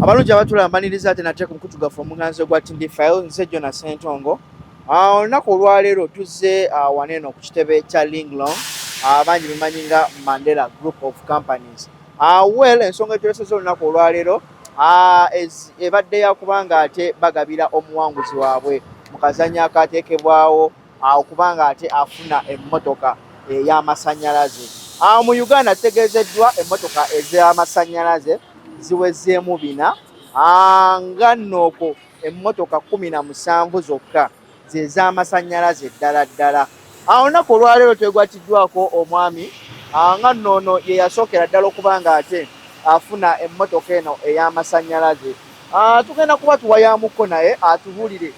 abalungi abatulambaniriza ate nate ku mukutugafu omuganzi gwa Tindi File nze Jona Ssentongo. Olunaku olwaleero tuzze waneeno ku kitebe kya Linglong abangi bimanyi nga Mandela Group of Companies. Well, ensonga etuleseza olunaku olwaleero ebadde yakubanga ate bagabira omuwanguzi waabwe mu kazanyo akateekebwawo okubanga ate afuna emmotoka ey'amasannyalaze. Mu Uganda kitegeezeddwa emmotoka ez'amasannyalaze ziwezeemu 4 nga nno okwo emmotoka 17 zokka ze z'amasannyalaze ddala. Olunaku olwaleero twegwatiddwako omwami nga nno ono ye yasookera ddala okuba nga ate afuna emmotoka eno ey'amasannyalaze. Tugenda kuba tuwayaamuko naye atubuulire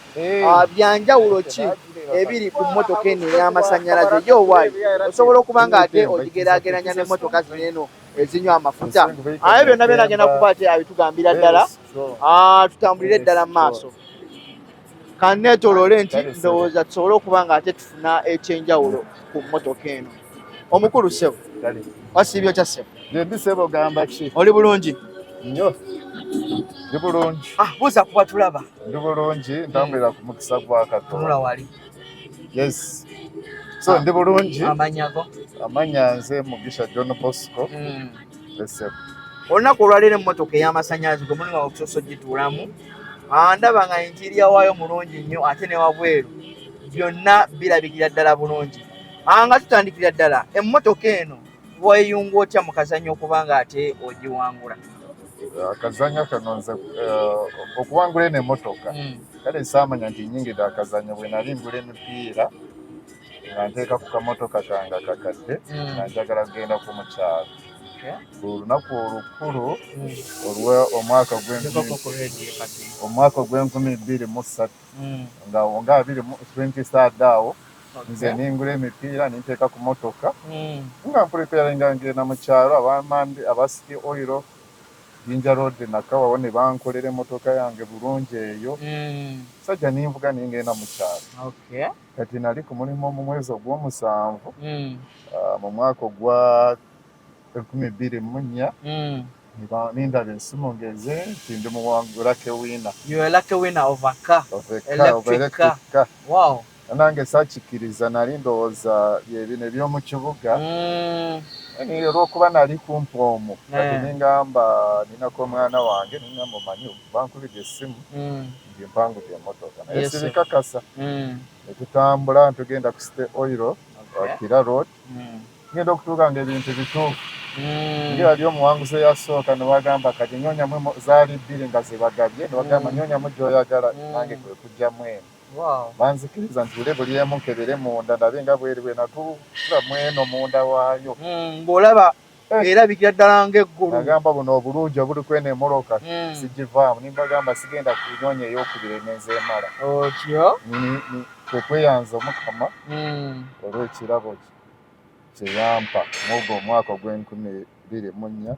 byanjawulo ki ebiri ku mmotoka eno ey'amasannyalaze. Yo waali osobola okuba nga ate ogigeraageranya n'emmotoka zino eno ezinywa amafuta. Ayo byonna agenda kuba ate abitugambira ddala. Tutambulire ddala mu maaso. Kanneetooloole nti ndowooza tusobole okuba nga ate tufuna ekyenjawulo ku mmotoka eno. Omukulu ssebo, wasiibyo kya ssebo? Ndi ssebo ogamba ki? Oli bulungi? Nnyo. Ndi bulungi. Buuza kuba tulaba. Ndi bulungi, ntambulira ku mukisa gwa Katonda. Tunula wali. Yes. So ndi bulungi. Amannya go? Amanya nze Mugisha John Bosco. Ssebo. Olunaku olwaleero emmotoka ey'amasannyalaze gwe mulimu okusosa ogituulamu. Ndaba nga interior waayo mulungi nnyo ate ne wabweru byonna birabikira ddala bulungi. Nga tutandikira ddala emmotoka eno weeyunga otya mu kazanyo okuba nga ate ogiwangula? Akazanyo kano nze okuwangula eno emmotoka kale saamanya nti nnyingidde akazanyo bwe nali ngula emipiira nga nteeka ku kamotoka kange akakadde nga njagala kugenda ku mukyalo. Olunaku olukulu omwaka ogw'2023 nga 2023 awo nze ningula emipiira ninteeka ku motoka nga mpulipeeringa ngenda mu kyalo. aba City Oil Jinja Road Nakawawo ne bankolera emmotoka yange bulungi eyo. Sajja ninvuga ningenda mu kyalo. Kati nali ku mulimu mu mwezi ogw'omusanvu mu mwaka ogwa 2024 nindaba essimu ngeze nti ndi lucky winner. You are lucky winner of a car. Electric car. Wow. Nange saakikiriza nali ndowooza bino eby'omu kibuga olw'okuba nali kumpi omwo kati ningamba ninako omwana wange ningamba omanyi bankubira essimu nti mpangudde emmotoka naye sibikakasa. Ne tutambula ntugenda ku City Oil Kira Road ngenda okutuuka nga ebintu bituufu. Ngira ali omuwanguzi eyasooka ne bagamba kati nyonyamu zaali 2 nga zibagabye ne bagamba nyonyamu gy'oyagala nange kwe kujjamu eno. Banzikiriza nti bule buli emu nkebere munda ndabe nga bweri bwe natulamu eno munda waayo. Ng'olaba erabikira ddala ng'eggulu. Nagamba buno obulungi obuli kweno emmoloka sigivaamu nimbagamba sigenda kunoonya ey'okubiri nenzeemala. Otyo? Kwe kweyanza Mukama olw'ekirabo kye yampa mw'ogwo omwaka ogw'2024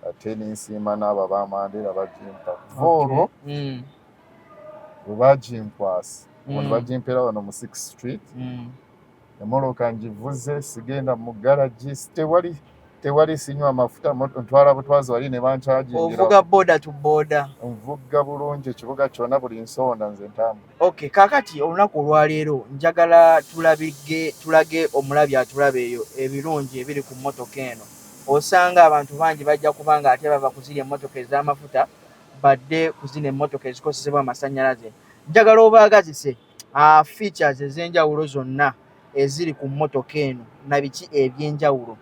ate ninsiima n'abo aba Mandela bagimpa. Olwo bwe bagimkwasa ne bagimpera wano mu 6th Street emmoloka ngivuze sigenda mu garagi tewali sinywa mafuta ntwala butwazi wali ne bancagingira. Ovuga boda tu boda? Nvuga bulungi ekibuga kyonna buli nsonda nze ntambula. Kaakati olunaku olwaleero njagala tulage omulabi atulaba eyo ebirungi ebiri ku mmotoka eno. Osanga abantu bangi bajja kuba nga ate bava ku ziri emmotoka ez'amafuta badde ku zino emmotoka ezikozesebwa amasannyalaze. Njagala obaagazise features ez'enjawulo zonna eziri ku mmotoka eno na biki eby'enjawulo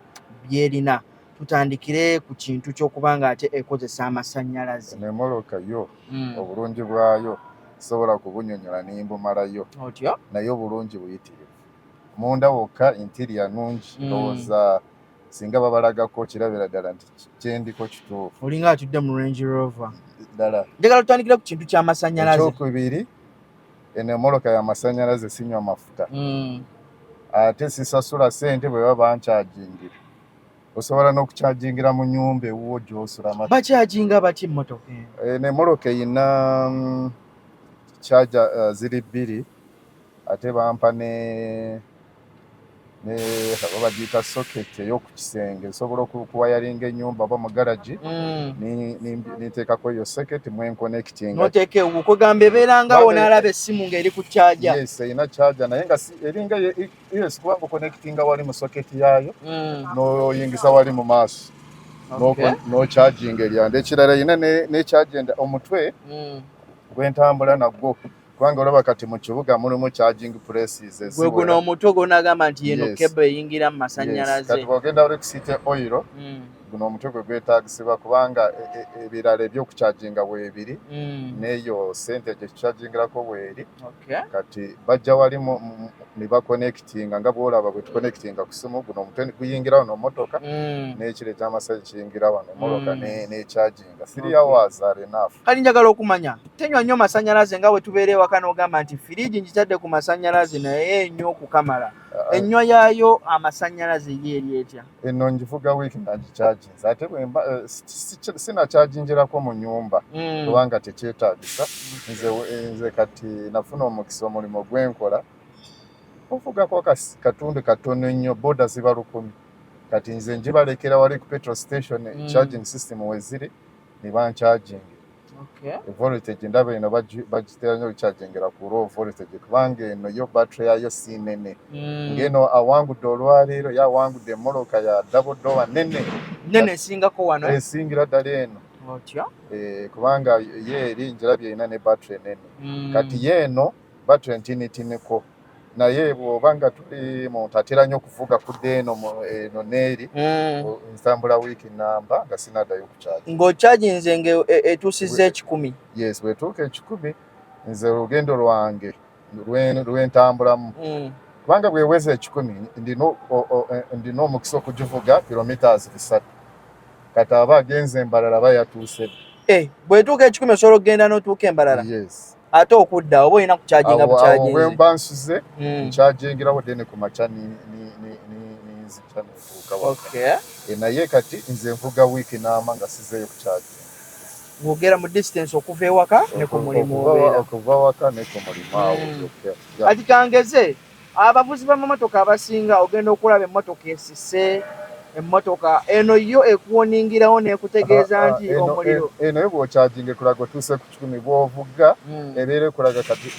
byerina. Tutandikire ku kintu ky'okuba nga ate ekozesa amasannyalaze. Emmoloka yo obulungi bwayo sobola kubunyonyola nimbumalayo. Otyo? Naye obulungi buyitirivu. Munda wokka interior nungi ndowooza singa babalagako kirabira ddala nti kyendiko kituufu. Olinga atudde mu Range Rover. Ddala. Njagala tutandikire ku kintu ky'amasannyalaze. Ekyokubiri eno emmoloka y'amasannyalaze sinywa mafuta. Ate sisasula ssente bwe baba bancagingira. Osobola n'okucagingira mu nnyumba ewuwo gy'osula. Bacaginga bati emmotoka eno? Emmoloka eyina charger ziri 2 ate bampa ne ne bagiyita socket ey'oku kisenge nsobola okuwayalinga ennyumba oba mu garagi ninteekako eyo socket mwenkonekitinga noteeka ewo kugamba ebeerangawo n'alaba essimu ng'eri ku charger. Yes, erina charger naye nga eringa yes kubanga okonekitinga wali mu socket yayo n'oyingisa wali mu maaso n'ocharginga eryanda. Ekirala erina ne charging omutwe gw'entambula nagwo kubanga olaba kati mu kibuga mulimu charging places gwe guno omutwe gw'onagamba nti yeno kebo eyingira mu masannyalaze. Kati bw'ogenda electricity oil guno omutwe gwe gwetaagisibwa kubanga ebirala ebyokucharginga weebiri n'eyo sente gye kichargingirako weeri. Kati bajja wali ne bakonekitinga nga bw'olaba bwe tukonekitinga ku simu guno omutwe guyingira wano mmotoka n'ekire ky'amasanyalaze kiyingira wano mmotoka n'echarginga 3 hours are enough. Kali njagala okumanya tenywa nnyo masannyalaze nga bwe tubeera ewaka n'ogamba nti firiji ngitadde ku masannyalaze naye ennyo okukamala. Ennywa yaayo amasannyalaze ye eri etya? Eno ngivuga wiiki nagichaginze ate sinachagingirako mu nnyumba kubanga tekyetaagisa. Nze kati nafuna omukisa omulimu gwenkola ovugako katundu katono nnyo boda ziba 100 kati nze njibalekera wali ku petrol station charging system weziri ne banchaginga. Voltage ndaba eno bagitera nnyo chargingira ku low voltage kubanga eno yo battery yayo si nene ngeno awangudde olwaleero yawangudde emmoloka ya double door nene esingako wano esingira ddala eno kubanga ye eri njirabye erina ne battery nene kati yeeno battery ntiniko naye bw'obanga tuli muntu atera nnyo okuvuga kudde eno neeri nsambula wiiki namba nga sinaddayo kucharge ng'ochaginze etuusizza 1,000. Yes, bwetuuka 1,000 nze olugendo lwange lwentambulamu kubanga bweweza 1,000 ndina omukisa okugivuga kilometers 3 kati aba agenze embalala aba yatuuse. Bwetuuka 1,000 osobola okugenda n'otuuka embalala? Yes. Ate okudda oba olina kucharginga bucharginze? Bwe mba nsuze nchagingirawo dene ku makya ninzikya netuuka waka. Naye kati nze nvuga wiiki n'ama nga sizeeyo kucharginga. Ng'ogera mu distance okuva ewaka ne ku mulimu obeera? Okuva waka ne ku mulimu awo. Kati kangeze abavuzi b'amamotoka abasinga ogenda okulaba emmotoka esise emmotoka eno yo ekuwoningirawo n'ekutegeeza nti omuliro. Eno yo bw'ocharginga ekulaga otuuse ku 1,000 bw'ovuga ebeera ekulaga kati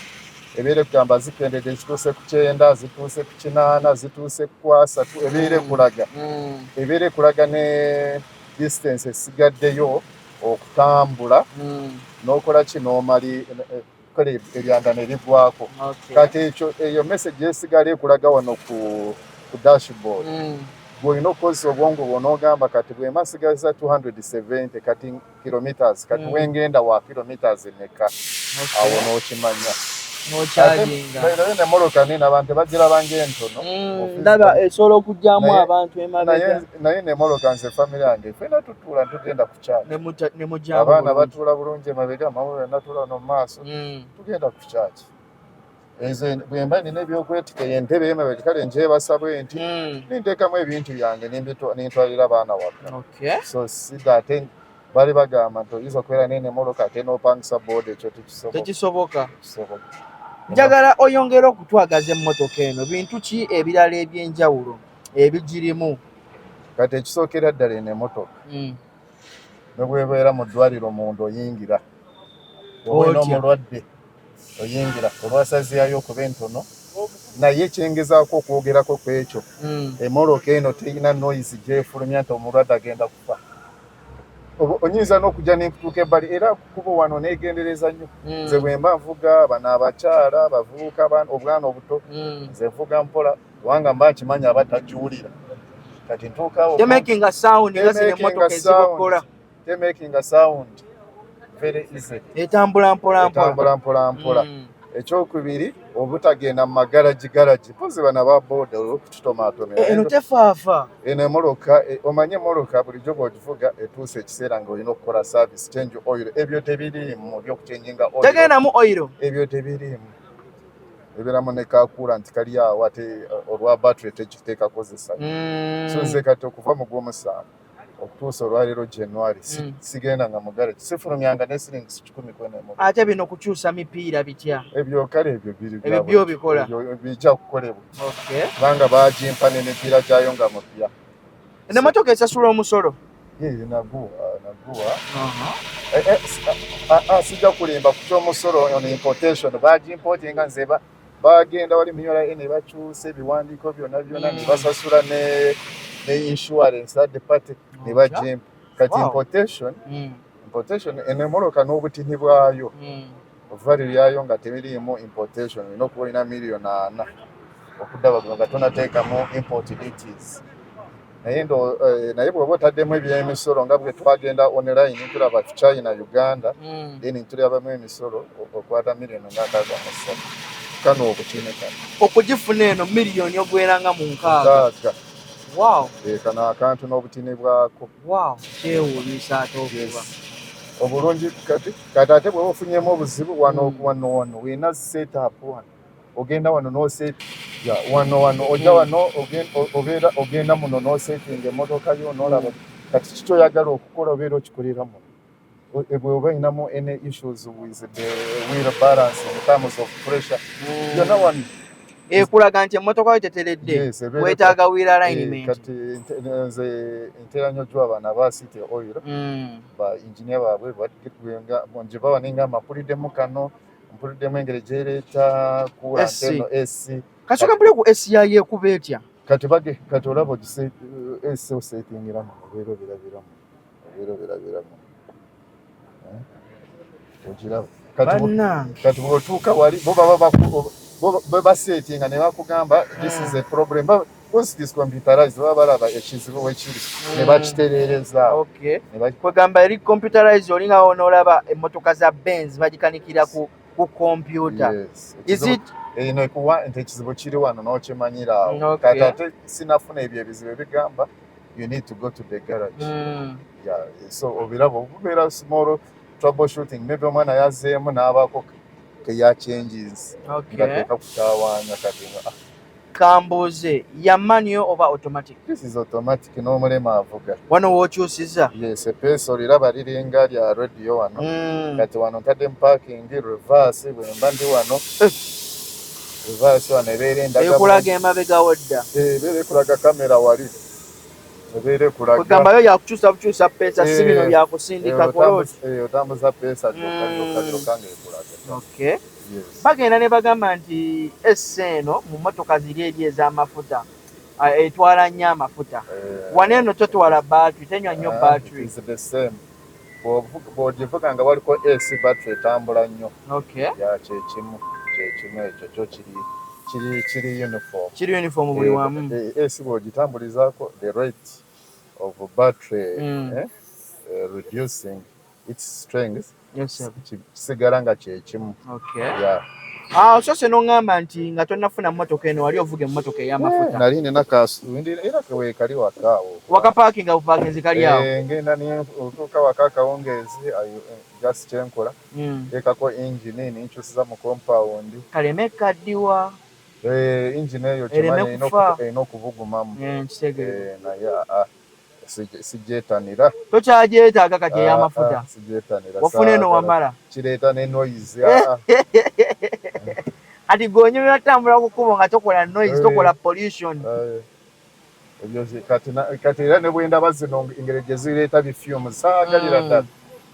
ebeera ekugamba zikendedde zituuse ku 9 zituuse ku 8 zituuse ku 3 ebeera ekulaga ne distance esigaddeyo okutambula n'okola ki n'omali kola eryanda ne ligwako. Kati eyo message esigala ekulaga wano ku dashboard bw'olina okukozesa obwongo bw'onoogamba kati bw'ema nsigaliza 270 kati kilometers kati wengenda wa kilometers meka awo n'okimanya n'ocharginga. Naye n'emmoloka nene abantu bagiraba ng'entono ndaba esobola okugyamu abantu emabega naye n'emmoloka nze famire yange ffenna tutuula ntugenda ku charge ne mugyamu abaana batuula bulungi emabega amawulire natuula no mu maaso tugenda ku charge. Nze bwe mba nina ebyokwetika entebe emabega kale njeebasa bwe nti ninteekamu ebintu byange nintwalira abaana waka. So sida ate bali bagamba nti oyinza okubeera n'emmoloka ate n'opangisa boodi ekyo tekisoboka. Njagala oyongere okutwagaza emmotoka eno bintu ki ebirala eby'enjawulo ebigirimu? Kati ekisookera ddala eno emmotoka ne bwebeera mu ddwaliro munda oyingira oba omulwadde oyingira olwasazeeyo okuba entono naye kyengezaako okwogerako ku ekyo emmoloka eno terina noise gyefulumya nti omulwadde agenda kufa. Onyinza n'okujja n'ekutuuka ebbali era kuba wano neegendereza nnyo. Nze bwe mba nvuga bano abakyala abavubuka obwana obuto nze nvuga mpola kubanga mba nkimanya abatakiwulira. Kati ntuukawo making a sound nga zino emmotoka ezibokola making a sound very easy etambula mpola. Ekyokubiri obutagenda mu magaragi pozi bana ba boda olw'okututomaatoma eno tefaafa eno emmoloka omanye emmoloka bulijjo bw'ogivuga etuuse ekiseera ng'olina okukola service change oil ebyo tebiriimu by'okuchenjinga oil tegendamu oil ebyo tebiriimu ebeeramu ne kaakula nti kali awo ate olwa battery tekiteekakozesa so nze kati okuva mu gw'omusanvu okutuusa olwaleero January sigenda nga mugale sifulumyanga ne shillings 10 kwene mu ate bino kukyusa mipiira bitya ebyo kale ebyo biri ebyo byo bikola bijja kukolebwa kubanga bagimpa n'emipiira gyayo nga mupya n'emmotoka esasula omusolo naguwa sijja kulimba ku ky'omusolo ono importation bagimportinga nze bagenda wali minyola ne bakyusa ebiwandiiko byonna ne basasula ne insurance third party ne bagimpa kati importation enemoloka n'obutini bwayo value yayo nga tebiriimu importation olina okuba olina $4 million okuddabagula nga tonateekamu import duties naye bw'oba otaddemu ebyemisolo nga bwe twagenda online tulaba China Uganda then tulabamu emisolo okwata $63 kano obutini kano okugifuna eno miliyoni ogweranga mu 6 wow kano akantu n'obutini bwako kyewuunyisa ate okuba obulungi kati ate bw'oba ofunyemu obuzibu wano weena set up wano ogenda wano n'oset wano ojja wano ogenda muno n'osetting emmotoka yo n'olaba kati kikyoyagala okukola obeera okikolera muno bw'oba olinamu any issues with the wheel balance in terms of pressure byonna wano ekulaga nti emmotoka yo teteredde weetaaga wheel alignment kati nze ntera nnyo jwa abaana ba City Oil ba engineer baabwe gye bawa ninga mpuliriddemu kano mpuliriddemu engeri gyereeta kuula nteno esi kati okambule ku esi yayo ekuba etya kati olaba esi osetingiramu obeera obirabiramu ogiraba kati bw'otuuka wali bo baba basetinga ne bakugamba this is a problem once this computerized baba balaba ekizibu wekiri ne bakitereerezaawo kwegamba eri computerized olinga onoolaba emmotoka za Benz bagikanikira ku computer is it eno ekuwa nti ekizibu kiri wano n'okimanyiraawo kati ate sinafuna ebyo ebizibu ebigamba you need to go to the garage so obiraba obubeera small troubleshooting maybe omwana yazzeemu n'abaako ya changes nga teka kutawaanya kati kambuuze ya manual oba automatic this is automatic n'omulema avuga wano wookyusiza epeesa oliraba liringa lya radio wano kati wano ntaddemu parking reverse bwe mba ndi wano reverse wano ebeera endaga ekulaga emabegawo dda ebeera ekulaga kamera wali ebeera ekulaga kugamba yo yakukyusa bukyusa peesa si bino byakusindika koloti otambuza peesa gyokkange ekulaga bagenda ne bagamba nti esi eno mu mmotoka ziri eri ez'amafuta etwala nnyo amafuta wano eno totwala battery tenywa nnyo battery bw'ogivuga nga waliko esi battery etambula nnyo kyekimu ekyo kyo kiri uniform buli wamu esi bw'ogitambulizaako the rate of battery reducing its strength kisigala nga kyekimu osose n'oŋŋamba nti nga tonnafuna mmotoka eno wali ovuga emmotoka ey'amafuta nali nina kasundi era kewekali wakaawo wakapaakinga bupaakinzi kali awo ngenda otuuka waka akawungeezi just kyenkola teekako engine ninkyusiza mu compound kaleme kaddiwa engine eyo kimanyi erina okubugumamu naye sijjeetanira tokyagyetaaga kati ey'amafuta wafuna eno wamala kireeta ne noise ati gonyumira tambula kukubo nga tokola noise tokola pollution kati era ne bwendaba zino engeri gye zireeta bifyumu saagalira ddala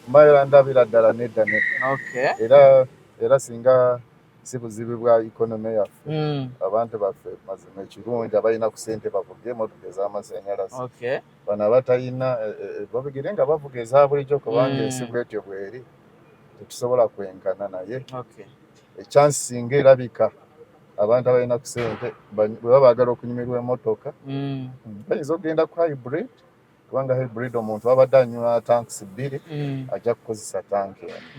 mbaera ndabira ddala nedda era singa si buzibu bwa ikonomi yaffe abantu baffe mazima ekirungi abalina ku ssente bavuga emmotoka ez'amasannyalaze bano abatalina babigire nga bavuga eza bulijjo kubanga ensi bwetyo bweri tetusobola kwenkana naye ekyansi singa erabika abantu abalina ku ssente bwe baba baagala okunyumirwa emmotoka bayinza okugenda ku hybrid kubanga hybrid omuntu abadde anywa tanks 2 ajja kukozesa tanki eno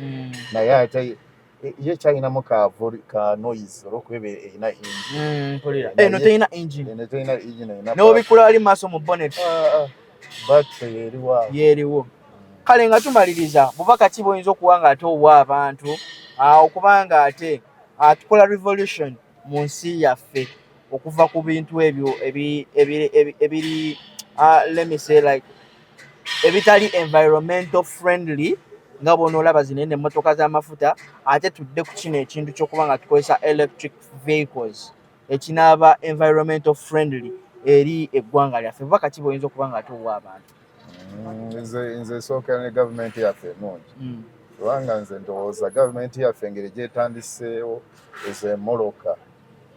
naye ate ye kyalinamu ka noise olwokuba erina eno terina engine erina n'obikula ali maaso mu bonnet battery yeriwo kale nga tumaliriza bubaka ki bwoyinza okuwa nga ate owa abantu okubanga ate tukola revolution mu nsi yaffe okuva ku bintu ebyo ebiri let me say like ebitali environmental friendly nga bw'onoolaba zino eno emmotoka z'amafuta, ate tudde ku kino ekintu ky'okuba nga tukozesa electric vehicles ekinaaba environmental friendly eri eggwanga lyaffe. Bubaka ki bw'oyinza okuba nga tuwa abantu? Nze sooka ne gavumenti yaffe ennungi kubanga nze ndowooza gavumenti yaffe engeri gyetandiseewo ezo emmoloka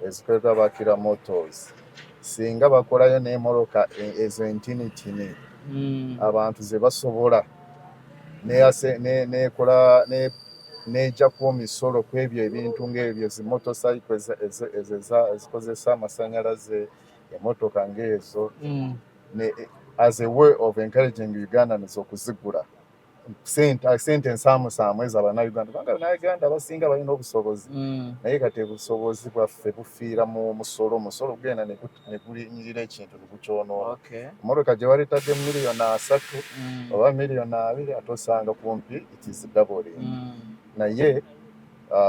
ezikolebwa Bakira Motors, singa bakolayo n'emmoloka ezo entinitini abantu ze basobola n'ejjaku emisolo ku ebyo ebintu ng'ebyo zi motocycle ezikozesa amasannyalaze, emmotoka ng'ezo as a way of encouraging Ugandans okuzigula sente ensaamusaamu ezo Abannayuganda kubanga Abannayuganda abasinga balina obusobozi naye kati obusobozi bwaffe bufiira mu musolo gugenda ne gulinyirira ekintu ne gukyonoona. Emmotoka gye waleetadde $3 oba $2 ate osanga kumpi it is doubling. Naye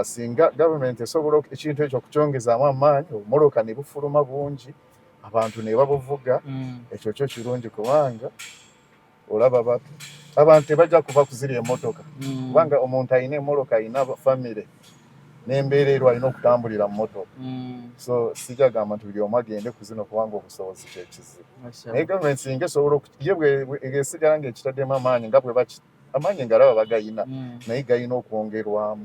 singa gavumenti esobola ekintu ekyo okukyongezaamu amaanyi, obummoloka ne bufuluma bungi, abantu ne babuvuga, ekyo kyo kirungi kubanga olaba abantu tebajja kuva kuzirya emmotoka kubanga omuntu alina emmoloka, alina famire n'embeera erwo alina okutambulira mu mmotoka. So sijja gamba nti buli omu agende ku zino kubanga obusobozi kyekizibu. Naye gavumenti singa esobola ye bwesigala ng'ekitaddemu amaanyi nga bwe amaanyi ngalaba bagayina naye galina okwongerwamu.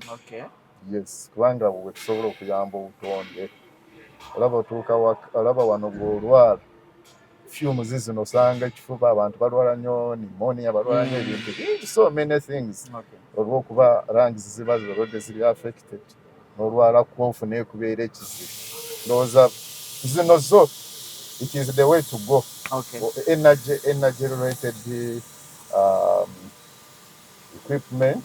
Yes, kubanga bwe tusobola okuyamba obutonde. Olaba wano bw'olwala fumes zino osanga ekifuba, abantu balwala nnyo pneumonia, balwala nnyo ebintu bingi, so many things olw'okuba lungs ziba zirwadde ziri affected n'olwala kwofu n'ekubeera ekizibu. Ndowooza zino zo it is the way to go. Energy related equipment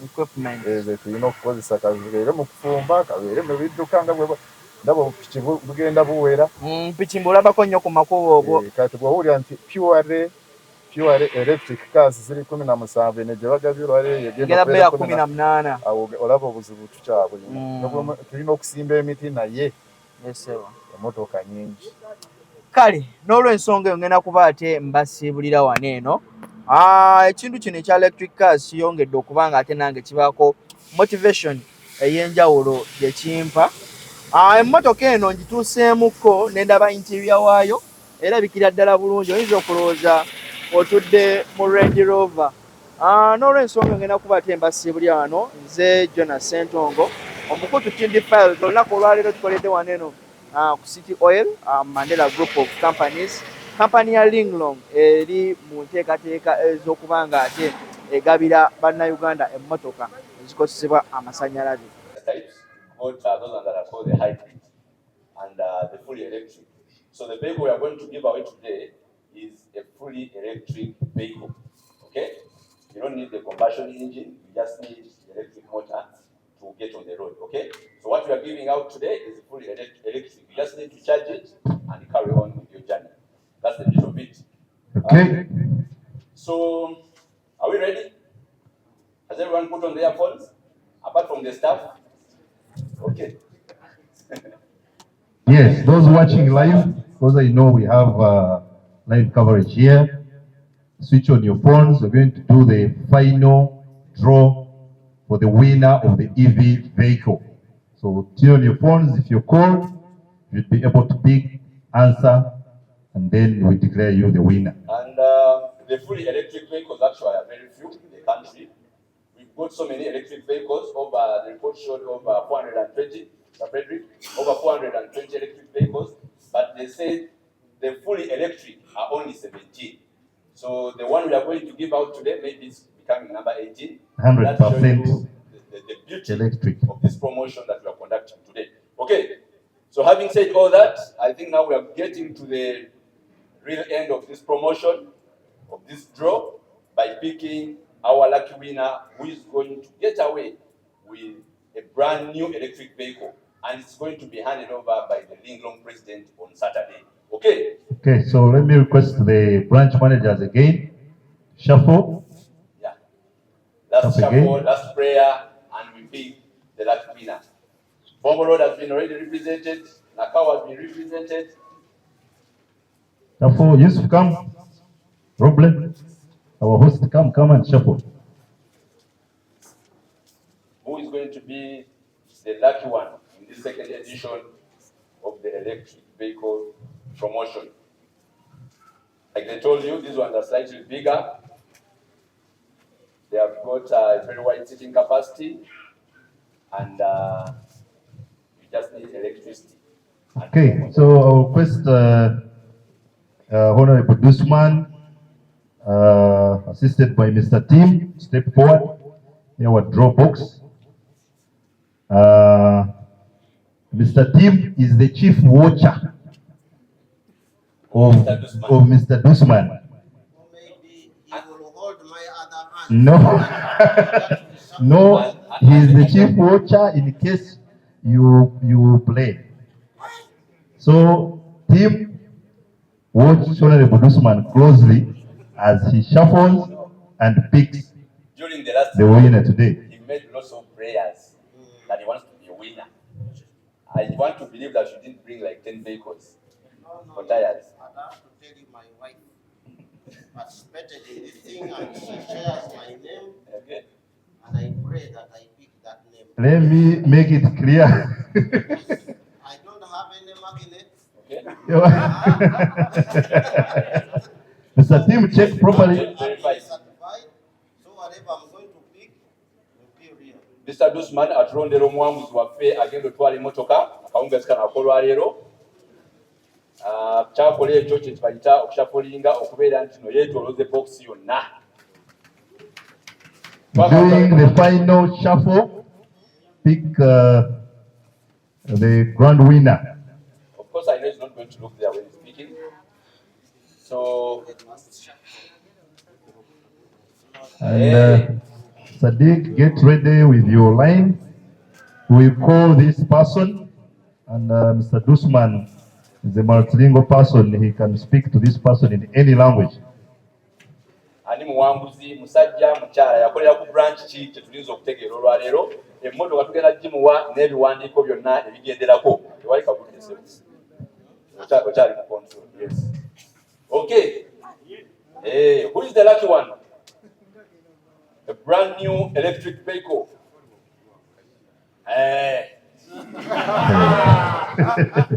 tulina okukozesa, kabeere mu kufumba, kabeere mu bidduka nga ndaba obupiki bugenda buwera. Mpiki mbulabako nnyo ku makubo obwo. Kati bw'owulira nti pure electric cars ziri 17 ne gye bagabirwa egenda beya 18. Awo olaba obuzibu tukyabulina. Tulina okusimba emiti naye emmotoka nyingi. Kale n'olw'ensonga eyo ngenda kuba ate mbasiibulira wano eno. Ekintu kino ekya electric cars kiyongedde okuba nga ate nange kibaako motivation ey'enjawulo gye kimpa. Emmotoka eno ngituuseemuko ne ndaba interior waayo erabikira ddala bulungi, oyinza okulowooza otudde mu Range Rover. N'olw'ensonga ngenda kuba ate mbasiibulira wano, nze Jonas Ssentongo omukutu Tindi Files. Olunaku olwaleero tukoledde wano eno ku City Oil, Mandela Group of Companies, kampani ya Linglong eri mu nteekateeka ez'okuba nga ate egabira bannayuganda emmotoka ezikozesebwa amasannyalaze. Those that are called the hybrid and the fully electric. So the vehicle we are going to give away today is a fully electric vehicle. Okay? You don't need the combustion engine, you just need the electric motor to get on the road. Okay? So what we are giving out today is fully electric. You just need to charge it and carry on with your journey. That's the bit of it. Okay. So are we ready? Has everyone put on their phones? Apart from the staff? Okay. Yes, those watching live, because I know we have live coverage here, switch on your phones. We're going to do the final draw for the winner of the EV vehicle. So turn on your phones. If you're called, you'll be able to pick, answer, and then we declare you the winner. And the fully electric vehicles actually are very few in the country. We've got so many electric vehicles, the report showed over 420, Frederick, over 420 electric vehicles, but they say the fully electric are only 17. So the one we are going to give out today, maybe it's becoming number 18. 100% the beauty electric of this promotion that we are conducting today. Okay, so having said all that, I think now we are getting to the real end of this promotion, of this draw, by picking our lucky winner who is going to get away with a brand new electric vehicle, and it's going to be handed over by the Linglong president on Saturday. Okay? Okay, so let me request the branch managers again. Shuffle. Yeah. Last shuffle, last prayer, and we pick the lucky winner. Bombo Road has been already represented, Nakao has been represented. Shuffle, Yusuf, come. Roble. Our host, come and shuffle. Who is going to be the lucky one in this second edition of the electric vehicle promotion? Like I told you, these ones are slightly bigger. They have got a very wide seating capacity, and you just need electricity. Okay, so I'll request Honorable Dusman, assisted by Mr. Tim, step forward. Our draw box. Mr. Tim is the chief watcher of Mr. Dusman. Maybe he will hold my other hand. No, no, he is the chief watcher in case you play. So, Tim, watch Honorable Dusman closely as he shuffles and picks During the last the winner today. he made lots of prayers that he wants to be a winner. I want to believe that you didn't bring like 10 vehicles for tires. I have to tell you, my wife participated in this thing and she shares my name, Okay. and I pray that I pick that name. Let me make it clear. I don't have any magnet. Okay. Mr. Tim, check properly. I'm certified, so whatever I'm going to pick will be real. Mr. Dusman atulondera omuwanguzi waffe agenda otwala emmotoka akawunga zikanaakolwa leero. Kyakola ekyo kye kibayita okushafolinga okubeera nti no yeetoolooza box yonna. During the final shuffle, pick the grand winner. Of course, I know he's not going to look there when he's speaking. So, And Sadiq, get ready with your line. We call this person, and Mr. Dusman is a multilingual person. He can speak to this person in any language. ani muwanguzi musajja mukyala yakolera ku branch ki kye tulinza okutegeera olwaleero emmotoka tugenda gimuwa n'ebiwandiiko byonna ebigenderako tewali kabudde okyali mu control. Yes. Okay. Who is the lucky one? A brand new electric vehicle.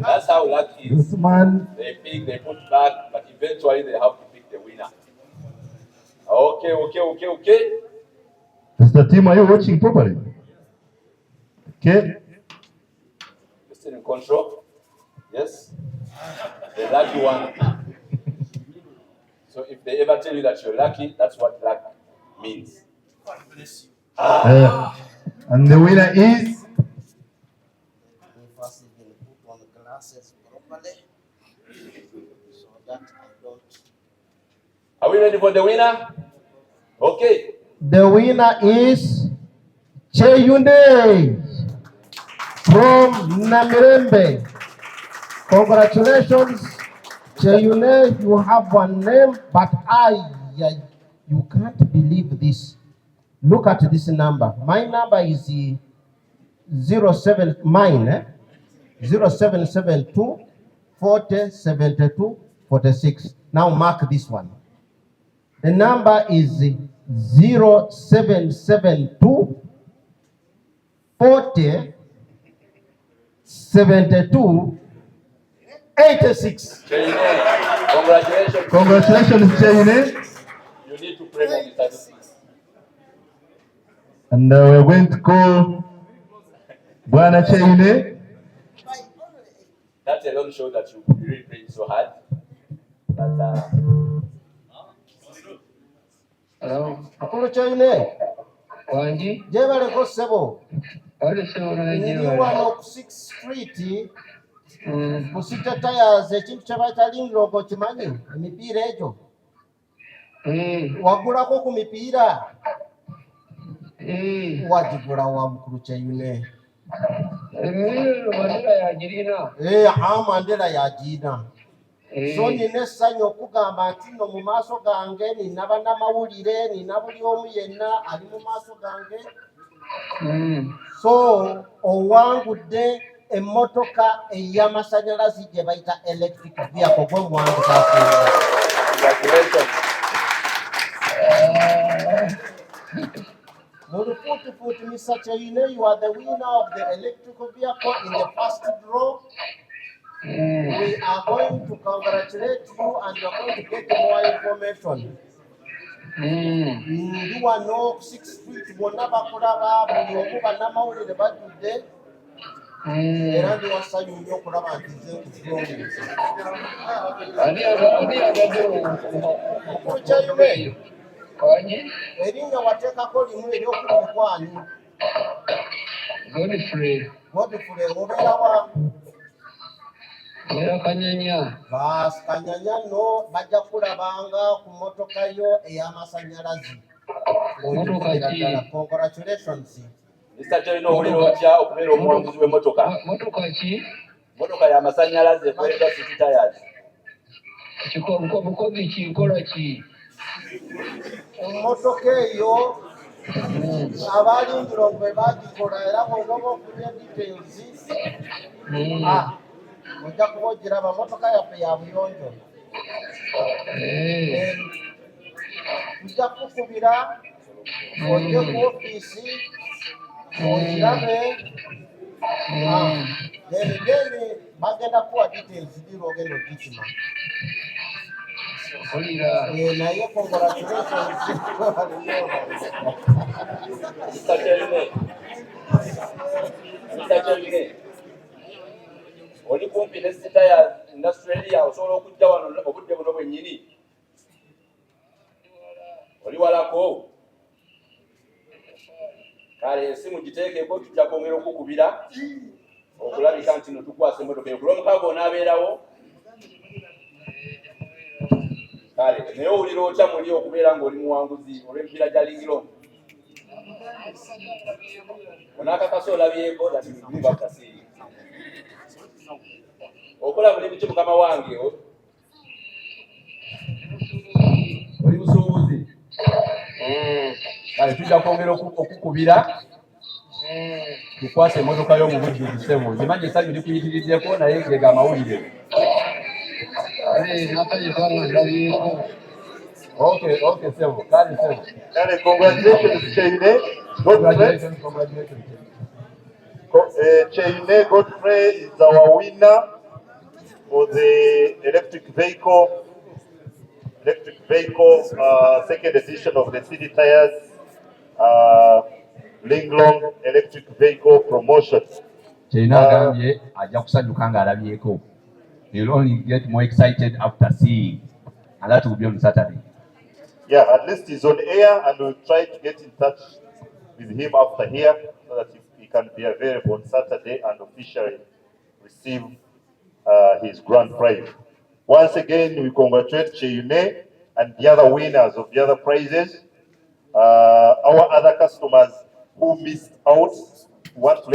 That's how lucky is. Dusman, They pick, they put back, but eventually they have to pick the winner. Okay. Mr. Tim, are you watching properly? Okay. You're still in control? Yes? The lucky one. So if they ever tell you that you're lucky, that's what luck means. And the winner is We first even put on glasses properly so that I don't. Are we ready for the winner? Okay. The winner is Cheyune from Namirembe. Congratulations, Cheyune. You have one name, but you can't believe this. Look at this number. My number is 0772 40 72 46. Now mark this one. The number is 0772 40 72 86. Congratulations. congratulations, Cheyune. You need to pray for Mr. Dusman. And we're going to call Bwana Cheyune. That alone shows that you really prayed so hard. But Hello, Akulu Cheyune, Wanji, jebaleko sebo. wali sewona Nili jiwa. wano ku 6th Street kusita tires ekintu kye bayita lingrogo kimanyi emipiira egyo wagulako ku mipiira wagigula wa mukulu Cheyune. Mandela yagirina. Mandela yagiina. So nina essanyu okugamba nti no mu maaso gange nina bannamawulire, nina buli omu yenna ali mu maaso gange. So owangudde emmotoka ey'amasannyalaze gye bayita electric vehicle gwe muwandiika. congratulations. Murufuti, Mr. Cheine, you are the winner of the electrical vehicle in the first draw. We are going to congratulate you and you are going to get more information. You are no 6 feet, Bonaba Kuraba, Buyoba Namawri, the era ndi wasanyu nnyo okulaba nti nze nkukyayume erinnya wateekako limu eryokubiri kwani Godfrey obeera wa Kanyanya. baasi Kanyanya no bajja kulabanga ku mmotoka yo ey'amasannyalazi. Congratulations. Mr. Joyino owulira otya okubeera omuwanguzi w'emmotoka? Mmotoka y'amasannyalaze ekolebwa City Tires. Bukozi ki nkola ki? Emmotoka eyo abalindiro bwe bagikola era bw'oba okulya details ojja kuba ogiraba mmotoka yaffe ya buyonjo. Tujja kukubira ojje ku ofiisi ogirabe then bagenda kuwa details diro ogenda ogikima naye congratulations. Mr. Joyine oli kumpi ne City Tires Australia osobola okujja wano obudde buno bwennyini? Oli walako? Kale esimu giteekeko tujja kwongera okukubira okulabika nti no tukwasa emmotoka eyo kulw'omukaaga onaabeerawo. Kale naye owulira otya muli okubeera ng'oli muwanguzi olw'emipiira gya Linglong? Onaakakasa olabyeko datibakkasiiri okola mulimu ki mukama wange? Oli busuubuzi. Kale tujja kwongera okukubira tukwase emmotoka y'omu bujjuvu ssebo. Nzimanyi essanyu likuyitiriddeko naye ge amawulire. Okay, Sebo. Kale Sebo. Kale, congratulations Cheine. Congratulations. Cheine Godfrey is our winner for the electric vehicle second edition of the City Tires Linglong electric vehicle promotion. Cheine agambye ajja kusanyuka ng'alabyeko. You'll only get more excited after seeing, and that will be on Saturday. Yeah, at least he's on air, and we'll try to get in touch with him after here so that he can be available on Saturday and officially receive his grand prize. Once again, we congratulate Cheine and the other winners of the other prizes. Our other customers who missed out want to